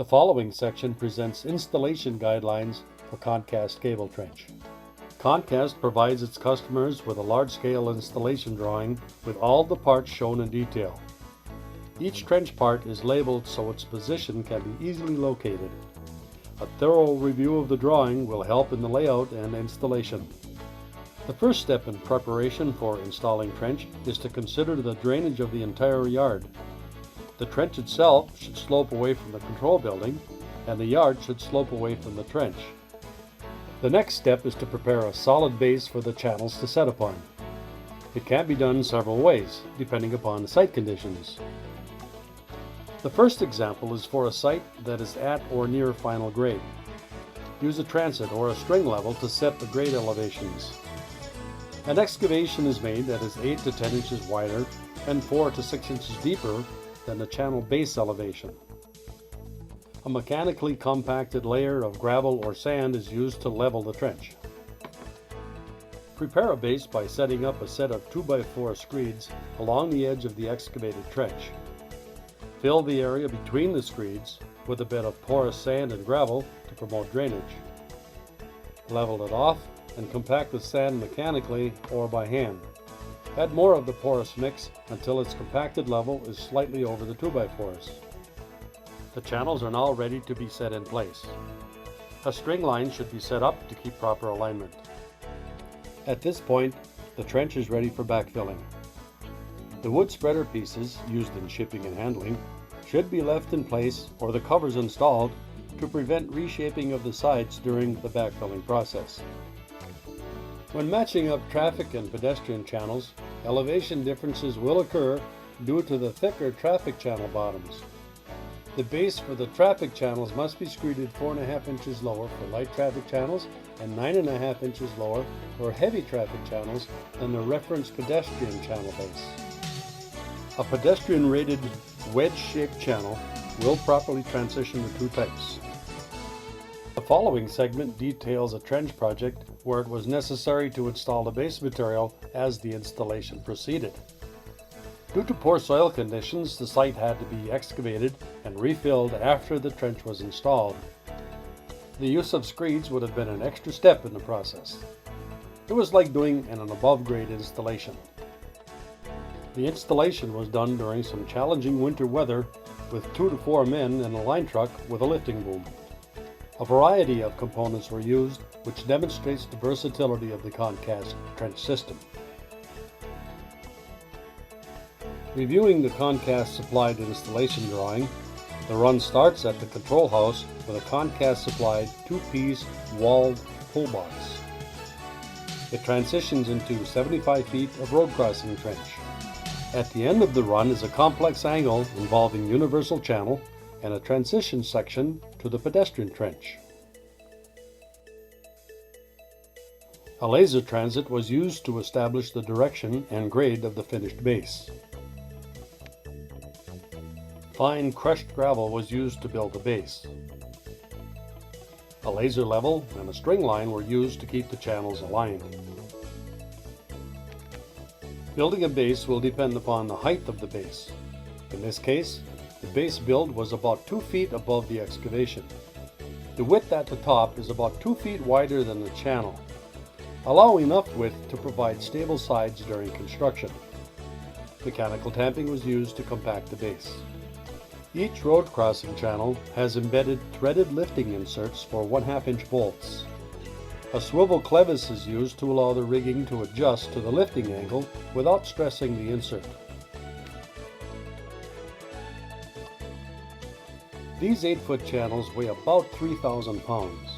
The following section presents installation guidelines for Concast cable trench. Concast provides its customers with a large-scale installation drawing with all the parts shown in detail. Each trench part is labeled so its position can be easily located. A thorough review of the drawing will help in the layout and installation. The first step in preparation for installing trench is to consider the drainage of the entire yard. The trench itself should slope away from the control building, and the yard should slope away from the trench. The next step is to prepare a solid base for the channels to set upon. It can be done several ways, depending upon the site conditions. The first example is for a site that is at or near final grade. Use a transit or a string level to set the grade elevations. An excavation is made that is 8 to 10 inches wider and 4 to 6 inches deeper than the channel base elevation. A mechanically compacted layer of gravel or sand is used to level the trench. Prepare a base by setting up a set of 2x4 screeds along the edge of the excavated trench. Fill the area between the screeds with a bit of porous sand and gravel to promote drainage. Level it off and compact the sand mechanically or by hand. Add more of the porous mix until its compacted level is slightly over the 2x4s. The channels are now ready to be set in place. A string line should be set up to keep proper alignment. At this point, the trench is ready for backfilling. The wood spreader pieces used in shipping and handling should be left in place or the covers installed to prevent reshaping of the sides during the backfilling process. When matching up traffic and pedestrian channels, elevation differences will occur due to the thicker traffic channel bottoms. The base for the traffic channels must be screeded 4.5 inches lower for light traffic channels and 9.5 inches lower for heavy traffic channels than the reference pedestrian channel base. A pedestrian rated wedge-shaped channel will properly transition the two types. The following segment details a trench project where it was necessary to install the base material as the installation proceeded. Due to poor soil conditions, the site had to be excavated and refilled after the trench was installed. The use of screeds would have been an extra step in the process. It was like doing an above-grade installation. The installation was done during some challenging winter weather with 2 to 4 men in a line truck with a lifting boom. A variety of components were used, which demonstrates the versatility of the Concast trench system. Reviewing the Concast supplied installation drawing, the run starts at the control house with a Concast supplied 2-piece walled pull box. It transitions into 75 feet of road crossing trench. At the end of the run is a complex angle involving universal channel and a transition section to the pedestrian trench. A laser transit was used to establish the direction and grade of the finished base. Fine crushed gravel was used to build the base. A laser level and a string line were used to keep the channels aligned. Building a base will depend upon the height of the base. In this case, the base build was about 2 feet above the excavation. The width at the top is about 2 feet wider than the channel. Allow enough width to provide stable sides during construction. Mechanical tamping was used to compact the base. Each road crossing channel has embedded threaded lifting inserts for 1/2 inch bolts. A swivel clevis is used to allow the rigging to adjust to the lifting angle without stressing the insert. These 8-foot channels weigh about 3,000 pounds.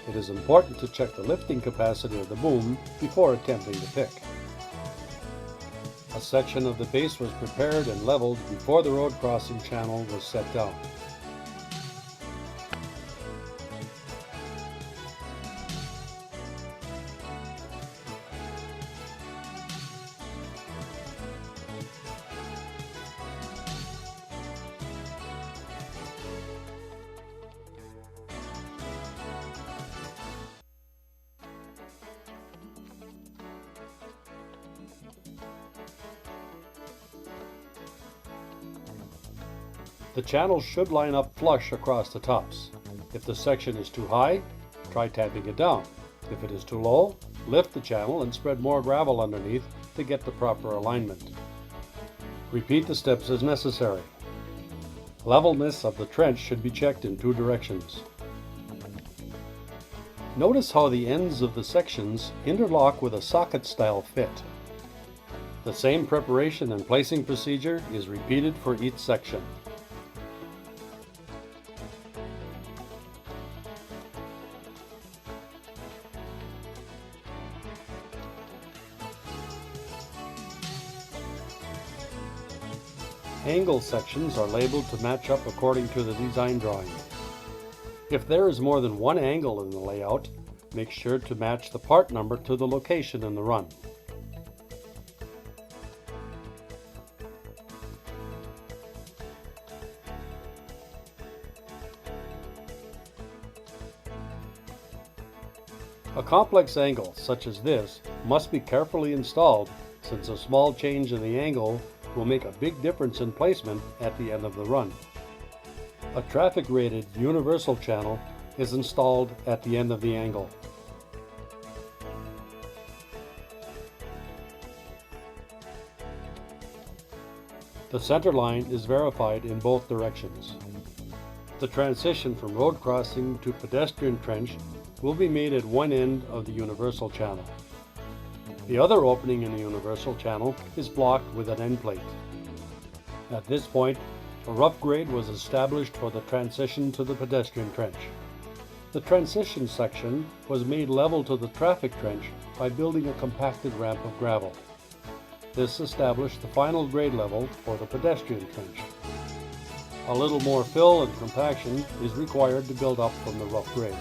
It is important to check the lifting capacity of the boom before attempting to pick. A section of the base was prepared and leveled before the road crossing channel was set down. The channels should line up flush across the tops. If the section is too high, try tamping it down. If it is too low, lift the channel and spread more gravel underneath to get the proper alignment. Repeat the steps as necessary. Levelness of the trench should be checked in 2 directions. Notice how the ends of the sections interlock with a socket-style fit. The same preparation and placing procedure is repeated for each section. Angle sections are labeled to match up according to the design drawing. If there is more than one angle in the layout, make sure to match the part number to the location in the run. A complex angle, such as this, must be carefully installed since a small change in the angle will make a big difference in placement at the end of the run. A traffic-rated universal channel is installed at the end of the angle. The center line is verified in both directions. The transition from road crossing to pedestrian trench will be made at one end of the universal channel. The other opening in the universal channel is blocked with an end plate. At this point, a rough grade was established for the transition to the pedestrian trench. The transition section was made level to the traffic trench by building a compacted ramp of gravel. This established the final grade level for the pedestrian trench. A little more fill and compaction is required to build up from the rough grade.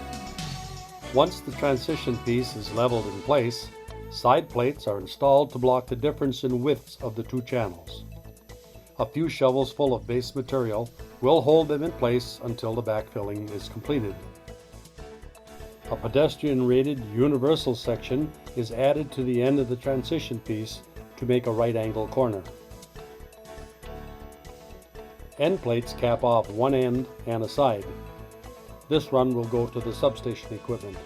Once the transition piece is leveled in place, side plates are installed to block the difference in widths of the 2 channels. A few shovels full of base material will hold them in place until the backfilling is completed. A pedestrian-rated universal section is added to the end of the transition piece to make a right-angle corner. End plates cap off one end and a side. This run will go to the substation equipment.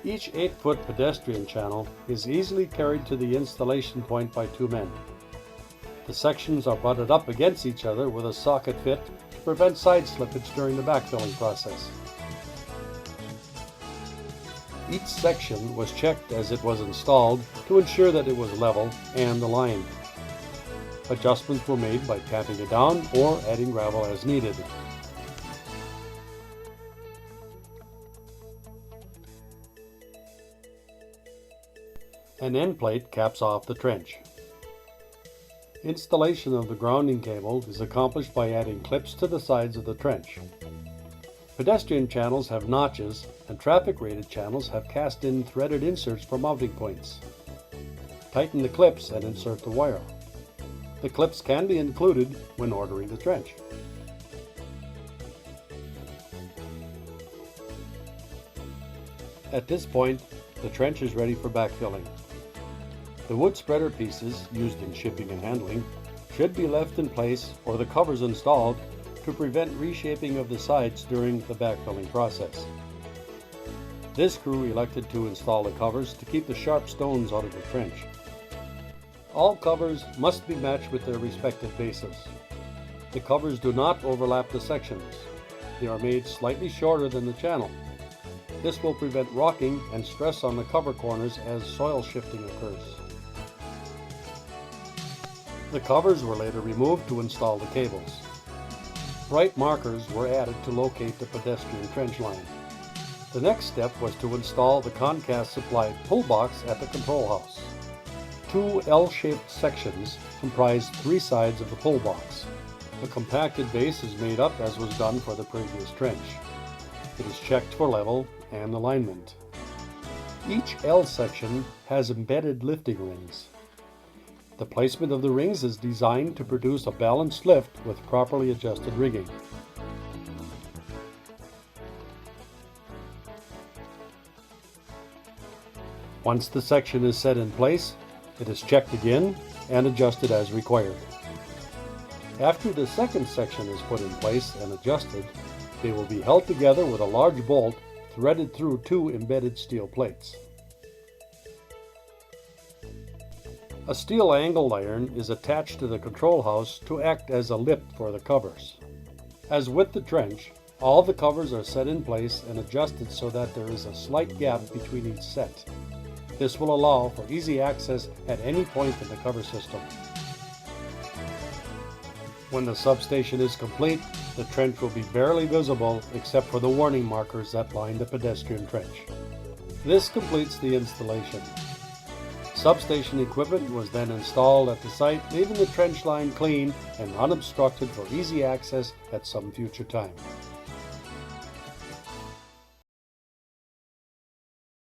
Each 8-foot pedestrian channel is easily carried to the installation point by 2 men. The sections are butted up against each other with a socket fit to prevent side slippage during the backfilling process. Each section was checked as it was installed to ensure that it was level and aligned. Adjustments were made by tamping it down or adding gravel as needed. An end plate caps off the trench. Installation of the grounding cable is accomplished by adding clips to the sides of the trench. Pedestrian channels have notches, and traffic-rated channels have cast-in threaded inserts for mounting points. Tighten the clips and insert the wire. The clips can be included when ordering the trench. At this point, the trench is ready for backfilling. The wood spreader pieces, used in shipping and handling, should be left in place or the covers installed to prevent reshaping of the sides during the backfilling process. This crew elected to install the covers to keep the sharp stones out of the trench. All covers must be matched with their respective bases. The covers do not overlap the sections. They are made slightly shorter than the channel. This will prevent rocking and stress on the cover corners as soil shifting occurs. The covers were later removed to install the cables. Bright markers were added to locate the pedestrian trench line. The next step was to install the Concast supplied pull box at the control house. 2 L-shaped sections comprise 3 sides of the pull box. A compacted base is made up as was done for the previous trench. It is checked for level and alignment. Each L section has embedded lifting rings. The placement of the rings is designed to produce a balanced lift with properly adjusted rigging. Once the section is set in place, it is checked again and adjusted as required. After the second section is put in place and adjusted, they will be held together with a large bolt threaded through 2 embedded steel plates. A steel angle iron is attached to the control house to act as a lip for the covers. As with the trench, all the covers are set in place and adjusted so that there is a slight gap between each set. This will allow for easy access at any point in the cover system. When the substation is complete, the trench will be barely visible except for the warning markers that line the pedestrian trench. This completes the installation. Substation equipment was then installed at the site, leaving the trench line clean and unobstructed for easy access at some future time.